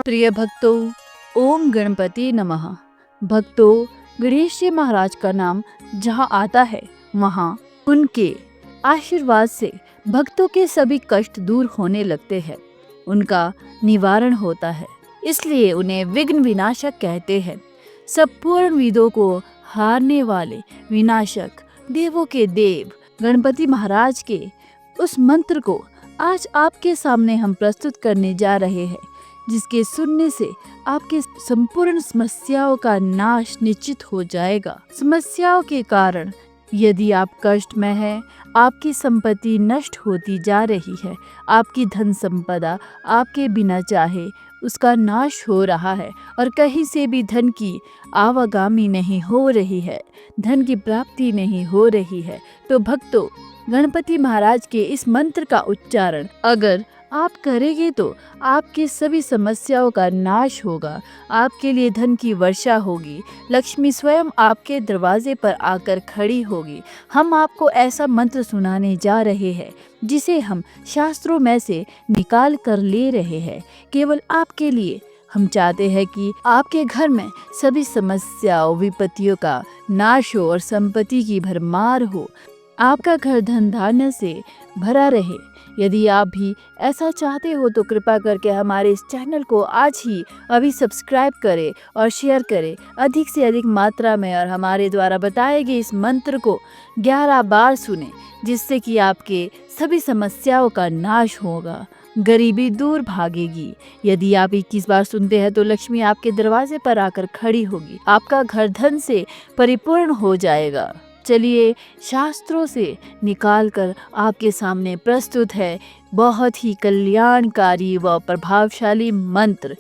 प्रिय भक्तों, ओम गणपति नमः। भक्तों, गणेश जी महाराज का नाम जहाँ आता है वहाँ उनके आशीर्वाद से भक्तों के सभी कष्ट दूर होने लगते हैं, उनका निवारण होता है। इसलिए उन्हें विघ्न विनाशक कहते हैं। सब पूर्ण विघ्नों को हारने वाले विनाशक देवों के देव गणपति महाराज के उस मंत्र को आज आपके सामने हम प्रस्तुत करने जा रहे हैं, जिसके सुनने से आपके संपूर्ण समस्याओं का नाश निश्चित हो जाएगा। समस्याओं के कारण यदि आप कष्ट में हैं, आपकी संपत्ति नष्ट होती जा रही है, आपकी धन संपदा आपके बिना चाहे उसका नाश हो रहा है और कहीं से भी धन की आवागमन नहीं हो रही है, धन की प्राप्ति नहीं हो रही है, तो भक्तों, गणपति महाराज के इस मंत्र का उच्चारण अगर आप करेंगे तो आपकी सभी समस्याओं का नाश होगा, आपके लिए धन की वर्षा होगी, लक्ष्मी स्वयं आपके दरवाजे पर आकर खड़ी होगी। हम आपको ऐसा मंत्र सुनाने जा रहे हैं जिसे हम शास्त्रों में से निकाल कर ले रहे हैं, केवल आपके लिए। हम चाहते हैं कि आपके घर में सभी समस्याओं विपत्तियों का नाश हो और संपत्ति की भरमार हो, आपका घर धन धान्य से भरा रहे। यदि आप भी ऐसा चाहते हो तो कृपा करके हमारे इस चैनल को आज ही अभी सब्सक्राइब करें और शेयर करें अधिक से अधिक मात्रा में, और हमारे द्वारा बताए गए इस मंत्र को 11 बार सुने, जिससे कि आपके सभी समस्याओं का नाश होगा, गरीबी दूर भागेगी। यदि आप 21 बार सुनते हैं तो लक्ष्मी आपके दरवाजे पर आकर खड़ी होगी, आपका घर धन से परिपूर्ण हो जाएगा। चलिए, शास्त्रों से निकाल कर आपके सामने प्रस्तुत है बहुत ही कल्याणकारी व प्रभावशाली मंत्र,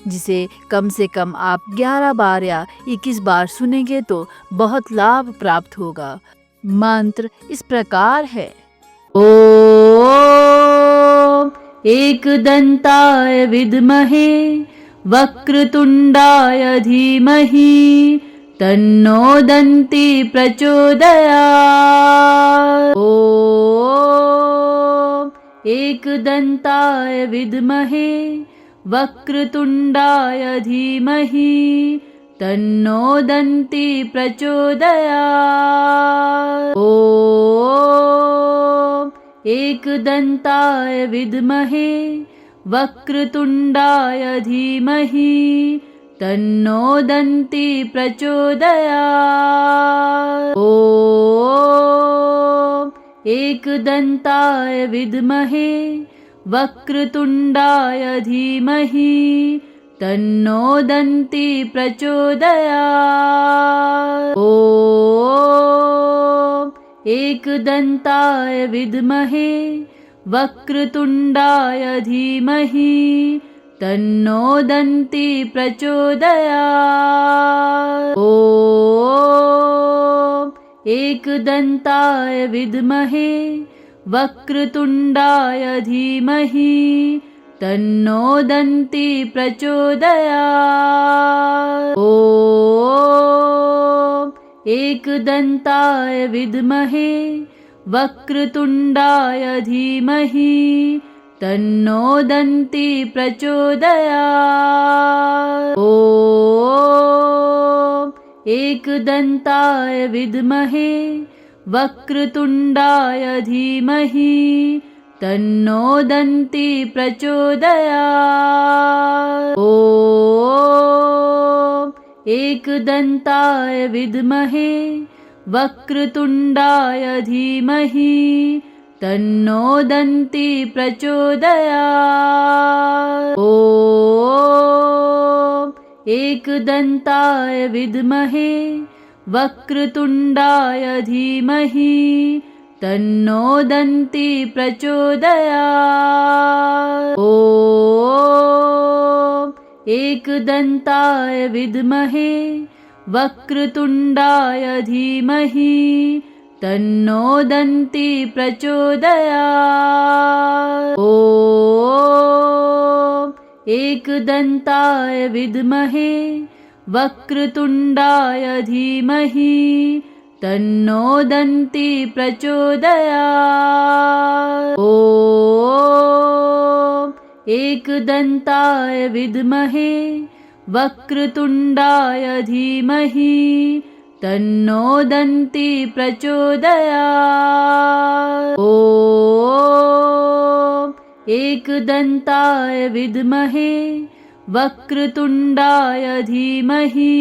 जिसे कम से कम आप 11 बार या 21 बार सुनेंगे तो बहुत लाभ प्राप्त होगा। मंत्र इस प्रकार है। ओम एकदंताय विद्महे वक्रतुंडाय धीमहि तन्नो दन्ति प्रचोदयात्। ओम एकदंताय विद्महे वक्रतुंडाय धीमहि तन्नो दन्ति प्रचोदयात्। ओम एकदंताय विद्महे वक्रतुंडाय धीमहि तन्नो दन्ति प्रचोदयात्। ओम एकदंताय विद्महे वक्रतुंडाय धीमहि तन्नो दन्ति प्रचोदयात्। ओम एकदंताय विद्महे वक्रतुंडाय धीमहि तन्नो दन्ति प्रचोदयात्। ओम एकदंताय विद्महे वक्रतुंडाय धीमहि तन्नो दन्ति प्रचोदयात्। ओम एकदंताय विद्महे वक्रतुंडाय धीमहि तन्नो दन्ति प्रचोदयात्। ओम एकदंताय विद्महे वक्रतुंडाय धीमहि तन्नो दन्ति प्रचोदयात्। ओम एकदंताय विद्महे वक्रतुंडाय धीमहि तन्नो दन्ति प्रचोदयात्। ओम एकदंताय विद्महे वक्रतुंडाय धीमहि तन्नो दन्ति प्रचोदयात्। ओम एकदंताय विद्महे वक्रतुंडाय धीमहि तन्नो दन्ति प्रचोदयात्। ओम एकदंताय विद्महे वक्रतुंडाय धीमहि तन्नो दन्ति प्रचोदयात्। ओम एकदन्ताय विद्महे वक्रतुण्डाय धीमहि तन्नो दन्ती प्रचोदयात्। ॐ एकदन्ताय विद्महे वक्रतुण्डाय धीमहि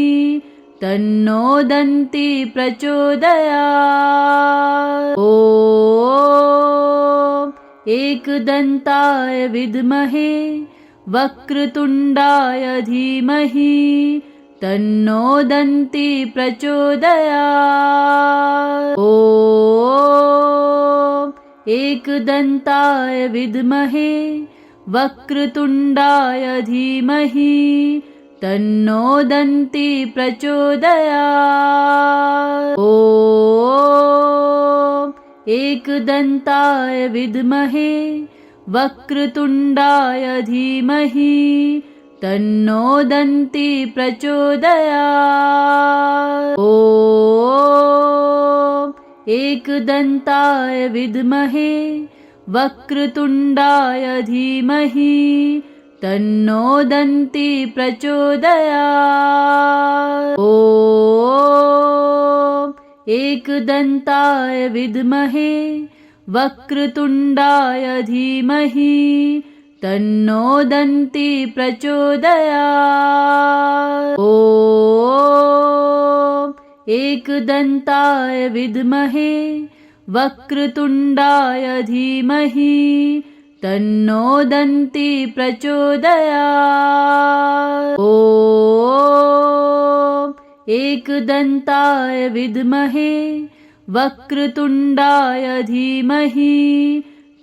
तन्नो दन्ती प्रचोदयात्। ॐ एकदन्ताय विद्महे वक्रतुण्डाय धीमहि तन्नो दन्ती प्रचोदयात्। ॐ एकदन्ताय विद्महे वक्रतुण्डाय धीमहि तन्नो दन्ती प्रचोदयात्। ॐ एकदन्ताय विद्महे वक्रतुण्डाय धीमहि तन्नो दन्ती प्रचोदयात्। ॐ एकदन्ताय विद्महे वक्रतुण्डाय धीमहि तन्नो दन्ती प्रचोदयात्। ॐ एकदन्ताय विद्महे वक्रतुण्डाय धीमहि तन्नो दन्ती प्रचोदयात्। ॐ एकदन्ताय विद्महे वक्रतुण्डाय धीमहि तन्नो दन्ती प्रचोदयात्। ॐ एकदन्ताय विद्महे वक्रतुण्डाय धीमहि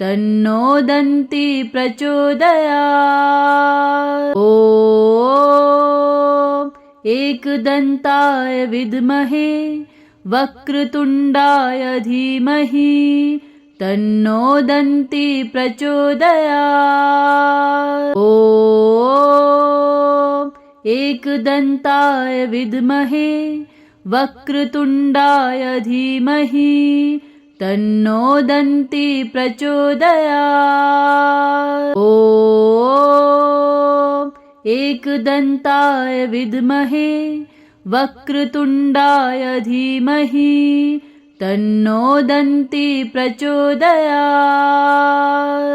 तन्नो दन्ती प्रचोदयात्। ॐ एकदन्ताय विद्महे वक्रतुण्डाय धीमहि तन्नो दन्ती प्रचोदयात्। ॐ एकदन्ताय विद्महे वक्रतुण्डाय धीमहि तन्नो दन्ती प्रचोदयात्। ॐ एकदन्ताय विद्महे वक्रतुण्डाय धीमहि तन्नो दन्ती प्रचोदयात्।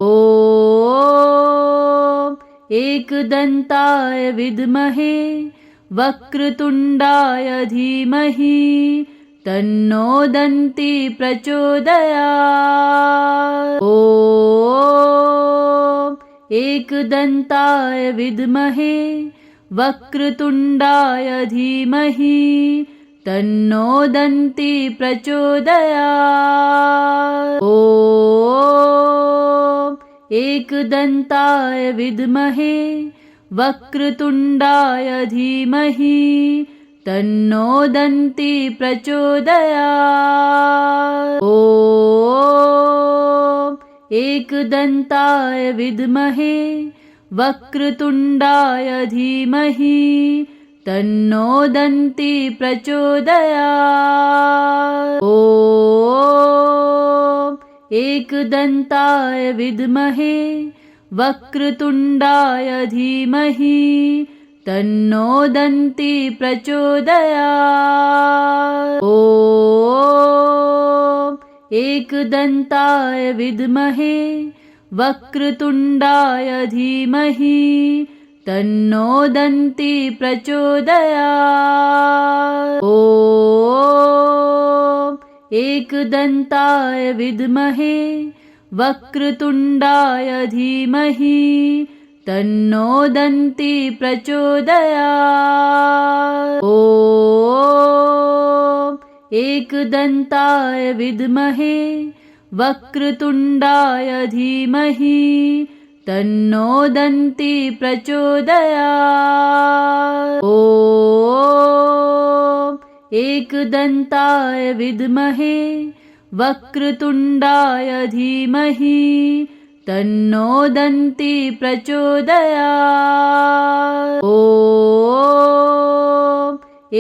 ॐ एकदन्ताय विद्महे वक्रतुण्डाय धीमहि तन्नो दन्ती प्रचोदयात्। ॐ एकदन्ताय विद्महे वक्रतुण्डाय धीमहि तन्नो दन्ती प्रचोदयात्। ॐ एकदन्ताय विद्महे वक्रतुण्डाय धीमहि तन्नो दन्ती प्रचोदयात्। ॐ एकदन्ताय विद्महे वक्रतुण्डाय धीमहि तन्नो दन्ती प्रचोदयात्। ॐ एकदन्ताय विद्महे वक्रतुण्डाय धीमहि तन्नो दन्ती प्रचोदयात्। ॐ एकदन्ताय विद्महे वक्रतुण्डाय धीमहि तन्नो दन्ती प्रचोदयात्। ॐ एकदन्ताय विद्महे वक्रतुण्डाय धीमहि तन्नो दन्ती प्रचोदयात्। ॐ एकदन्ताय विद्महे वक्रतुण्डाय धीमहि तन्नो दन्ती प्रचोदयात्। ॐ एकदन्ताय विद्महे वक्रतुण्डाय धीमहि तन्नो दन्ती प्रचोदयात्। ॐ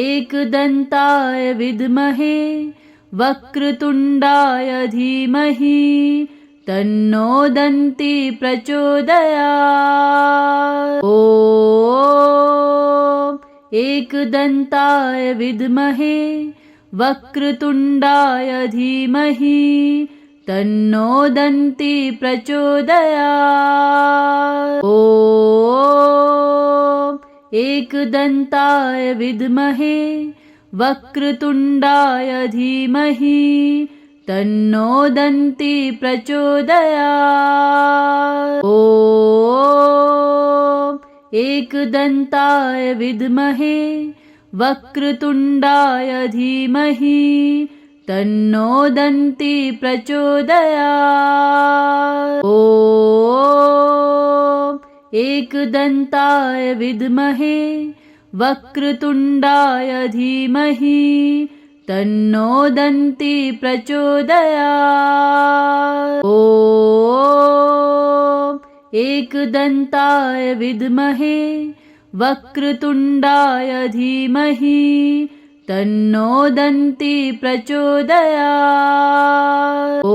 एकदन्ताय विद्महे वक्रतुण्डाय धीमहि तन्नो दन्ती प्रचोदयात्। ॐ एकदन्ताय विद्महे वक्रतुण्डाय धीमहि तन्नो दन्ती प्रचोदयात्। ॐ एकदन्ताय विद्महे वक्रतुण्डाय धीमहि तन्नो दन्ती प्रचोदयात्। ॐ एकदन्ताय विद्महे वक्रतुण्डाय धीमहि तन्नो दन्ती प्रचोदयात्। ॐ एकदन्ताय विद्महे वक्रतुण्डाय धीमहि तन्नो दन्ती प्रचोदयात्। ॐ एकदन्ताय विद्महे वक्रतुण्डाय धीमहि तन्नो दन्ती प्रचोदयात्। ॐ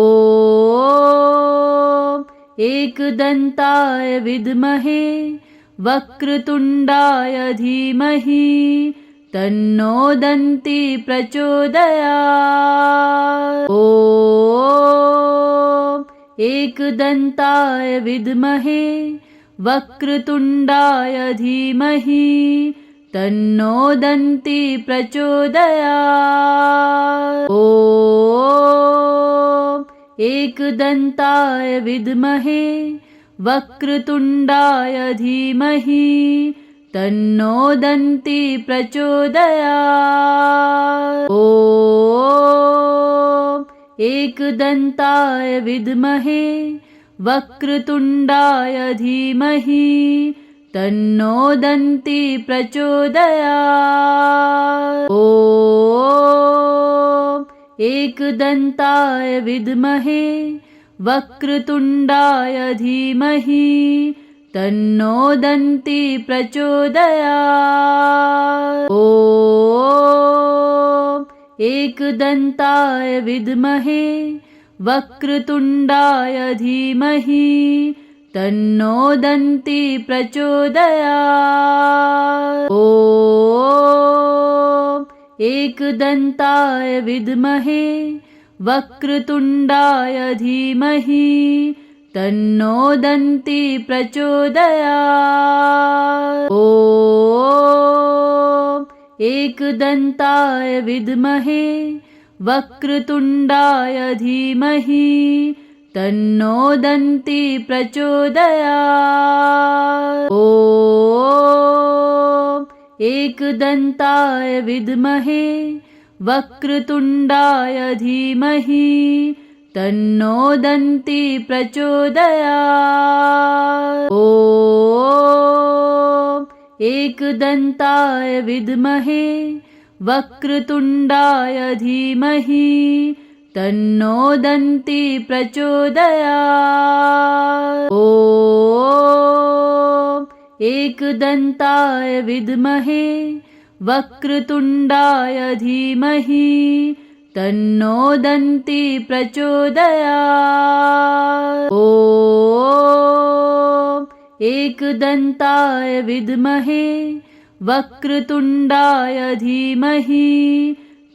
एकदन्ताय विद्महे वक्रतुण्डाय धीमहि तन्नो दन्ती प्रचोदयात्। ॐ एकदन्ताय विद्महे वक्रतुण्डाय धीमहि तन्नो दन्ती प्रचोदयात्। ॐ एकदन्ताय विद्महे वक्रतुण्डाय धीमहि तन्नो दन्ती प्रचोदयात्। ॐ एकदन्ताय विद्महे वक्रतुण्डाय धीमहि तन्नो दन्ती प्रचोदयात्। ॐ एकदन्ताय विद्महे वक्रतुण्डाय धीमहि तन्नो दन्ती प्रचोदयात्। ॐ एकदन्ताय विद्महे वक्रतुण्डाय धीमहि तन्नो दन्ती प्रचोदयात्। ॐ एकदन्ताय विद्महे वक्रतुण्डाय धीमहि तन्नो दन्ती प्रचोदयात्। ॐ एकदन्ताय विद्महे वक्रतुण्डाय धीमहि तन्नो दन्ती प्रचोदयात्। ॐ एकदन्ताय विद्महे वक्रतुण्डाय धीमहि तन्नो दन्ती प्रचोदयात्। ॐ एकदन्ताय विद्महे वक्रतुण्डाय धीमहि तन्नो दन्ती प्रचोदयात्। ॐ एकदन्ताय विद्महे वक्रतुण्डाय धीमहि तन्नो दन्ती प्रचोदयात्। ॐ एकदन्ताय विद्महे वक्रतुण्डाय धीमहि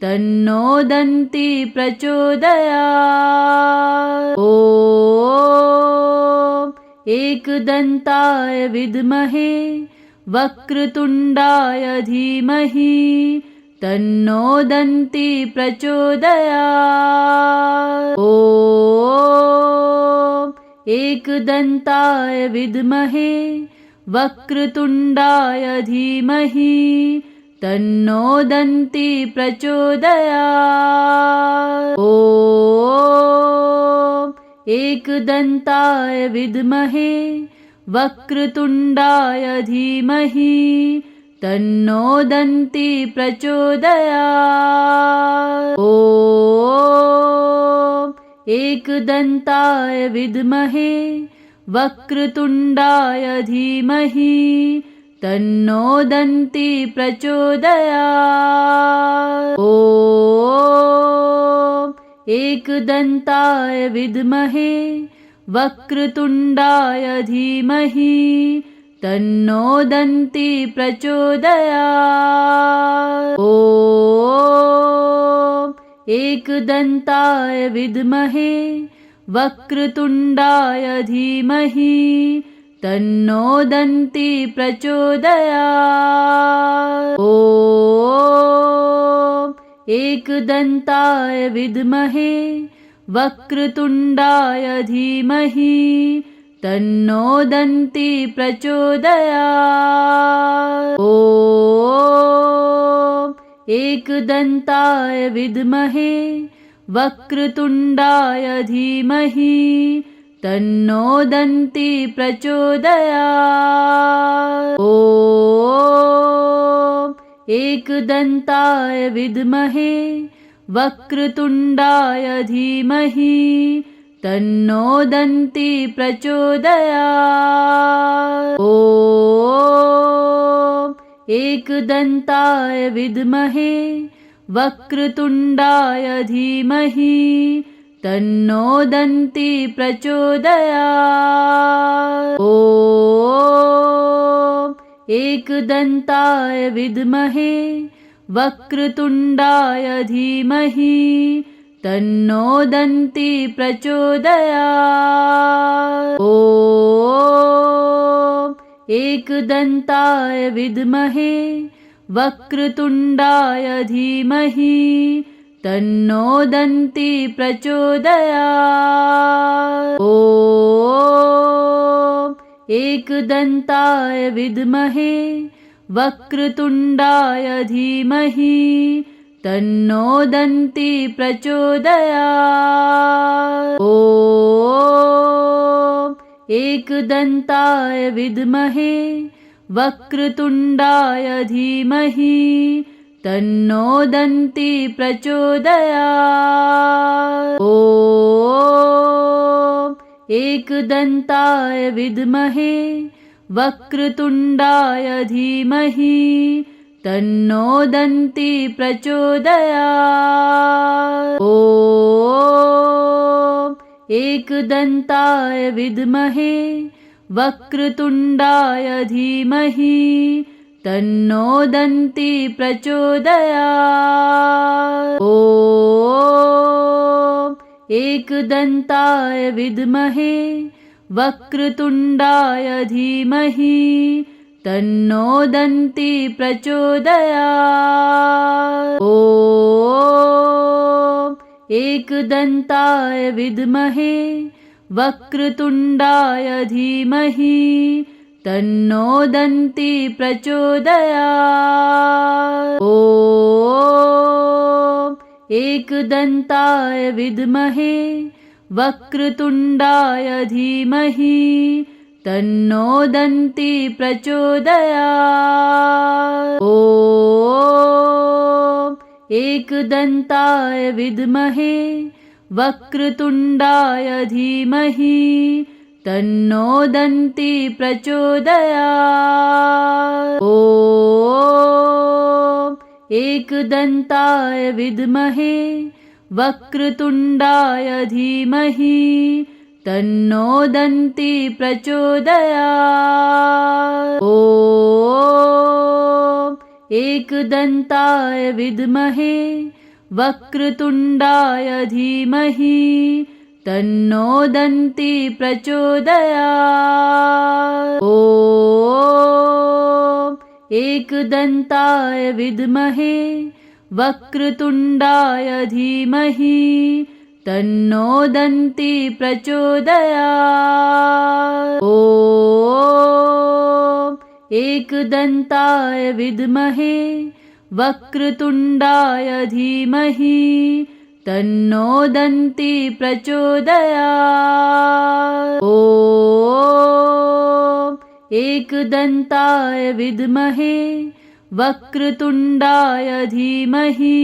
तन्नो दन्ती प्रचोदयात्। ॐ एकदन्ताय विद्महे वक्रतुण्डाय धीमहि तन्नो दन्ती प्रचोदयात्। ॐ एकदन्ताय विद्महे वक्रतुण्डाय धीमहि तन्नो दन्ती प्रचोदयात्। ॐ एकदन्ताय विद्महे वक्रतुण्डाय धीमहि तन्नो दन्ती प्रचोदयात्। ॐ एकदन्ताय विद्महे वक्रतुण्डाय धीमहि तन्नो दन्ती प्रचोदयात्। ॐ एकदन्ताय विद्महे वक्रतुण्डाय धीमहि तन्नो दन्ती प्रचोदयात्। ॐ एकदन्ताय विद्महे वक्रतुण्डाय धीमहि तन्नो दन्ती प्रचोदयात्। ॐ एकदन्ताय विद्महे वक्रतुण्डाय धीमहि तन्नो दन्ती प्रचोदयात्। ॐ एकदन्ताय विद्महे वक्रतुण्डाय धीमहि तन्नो दन्ती प्रचोदयात्। ॐ एकदन्ताय विद्महे वक्रतुण्डाय धीमहि तन्नो दन्ती प्रचोदयात्। ॐ एकदन्ताय विद्महे वक्रतुण्डाय धीमहि तन्नो दन्ती प्रचोदयात्। ॐ एकदन्ताय विद्महे वक्रतुण्डाय धीमहि तन्नो दन्ती प्रचोदयात्। ॐ एकदन्ताय विद्महे वक्रतुण्डाय धीमहि तन्नो दन्ती प्रचोदयात्। ॐ एकदन्ताय विद्महे वक्रतुण्डाय धीमहि तन्नो दन्ती प्रचोदयात्। ॐ एकदन्ताय विद्महे वक्रतुण्डाय धीमहि तन्नो दन्ती प्रचोदयात्। ॐ एकदन्ताय विद्महे वक्रतुण्डाय धीमहि तन्नो दन्ती प्रचोदयात्। ॐ एकदन्ताय विद्महे वक्रतुण्डाय धीमहि तन्नो दन्ती प्रचोदयात्। ॐ एकदन्ताय विद्महे वक्रतुण्डाय धीमहि तन्नो दन्ती प्रचोदयात्। ॐ एकदन्ताय विद्महे वक्रतुण्डाय धीमहि तन्नो दन्ती प्रचोदयात्। ॐ एकदन्ताय विद्महे वक्रतुण्डाय धीमहि तन्नो दन्ती प्रचोदयात्। ॐ एकदन्ताय विद्महे वक्रतुण्डाय धीमहि तन्नो दन्ती प्रचोदयात्। ॐ एकदन्ताय विद्महे वक्रतुण्डाय धीमहि तन्नो दन्ती प्रचोदयात्। ॐ एकदन्ताय विद्महे वक्रतुण्डाय धीमहि तन्नो दन्ती प्रचोदयात्। ॐ एकदन्ताय विद्महे वक्रतुण्डाय धीमहि तन्नो दन्ती प्रचोदयात्। ॐ एकदन्ताय विद्महे वक्रतुण्डाय धीमहि तन्नो दन्ती प्रचोदयात्। ॐ एकदन्ताय विद्महे वक्रतुण्डाय धीमहि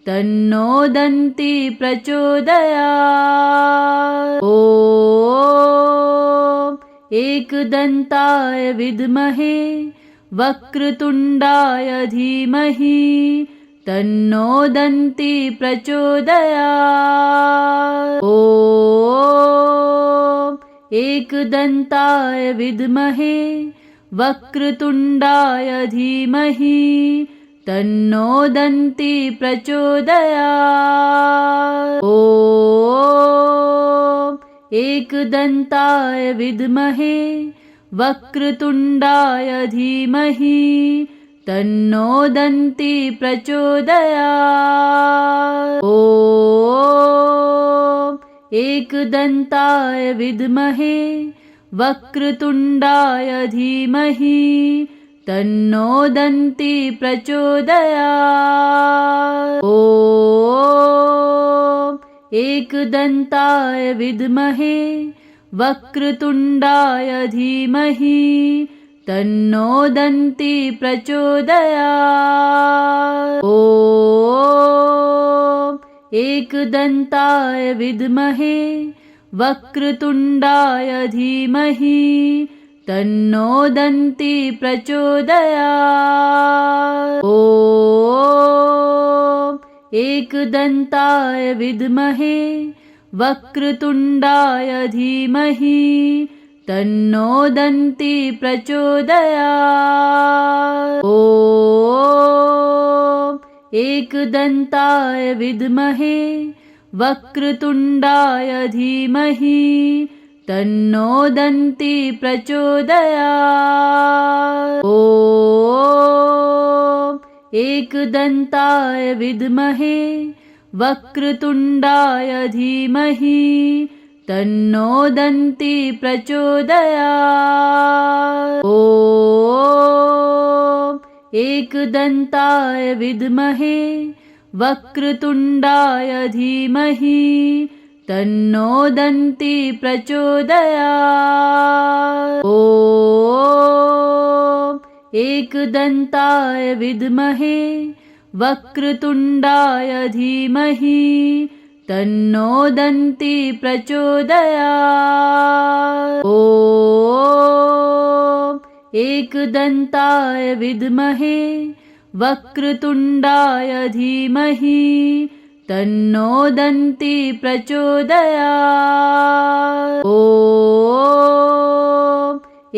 तन्नो दन्ती प्रचोदयात्। ॐ एकदन्ताय विद्महे वक्रतुण्डाय धीमहि तन्नो दन्ती प्रचोदयात्। ॐ एकदन्ताय विद्महे वक्रतुण्डाय धीमहि तन्नो दन्ती प्रचोदयात्। ॐ एकदन्ताय विद्महे वक्रतुण्डाय धीमहि तन्नो दन्ती प्रचोदयात्। ॐ एकदन्ताय विद्महे वक्रतुण्डाय धीमहि तन्नो दन्ती प्रचोदयात्। ॐ एकदन्ताय विद्महे वक्रतुण्डाय धीमहि तन्नो दन्ती प्रचोदयात्। ॐ एकदन्ताय विद्महे वक्रतुण्डाय धीमहि तन्नो दन्ती प्रचोदयात्। ॐ एकदन्ताय विद्महे वक्रतुण्डाय धीमहि तन्नो दन्ती प्रचोदयात्। ॐ एकदन्ताय विद्महे वक्रतुण्डाय धीमहि तन्नो दन्ती प्रचोदयात्। ॐ एकदन्ताय विद्महे वक्रतुण्डाय धीमहि तन्नो दन्ती प्रचोदयात्। ॐ एकदन्ताय विद्महे वक्रतुण्डाय धीमहि तन्नो दन्ती प्रचोदयात्। ॐ एकदन्ताय विद्महे वक्रतुण्डाय धीमहि तन्नो दन्ती प्रचोदयात्। ॐ एकदन्ताय विद्महे वक्रतुण्डाय धीमहि तन्नो दन्ती प्रचोदयात्। ॐ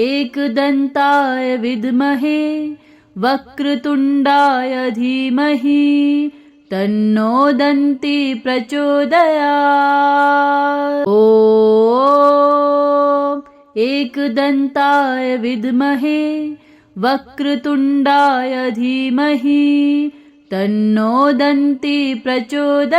एकदन्ताय विद्महे वक्रतुण्डाय धीमहि तन्नो दन्ती प्रचोदयात्। ॐ एकदन्ताय विद्महे वक्रतुण्डाय धीमहि तन्नो दन्ती प्रचोदयात्।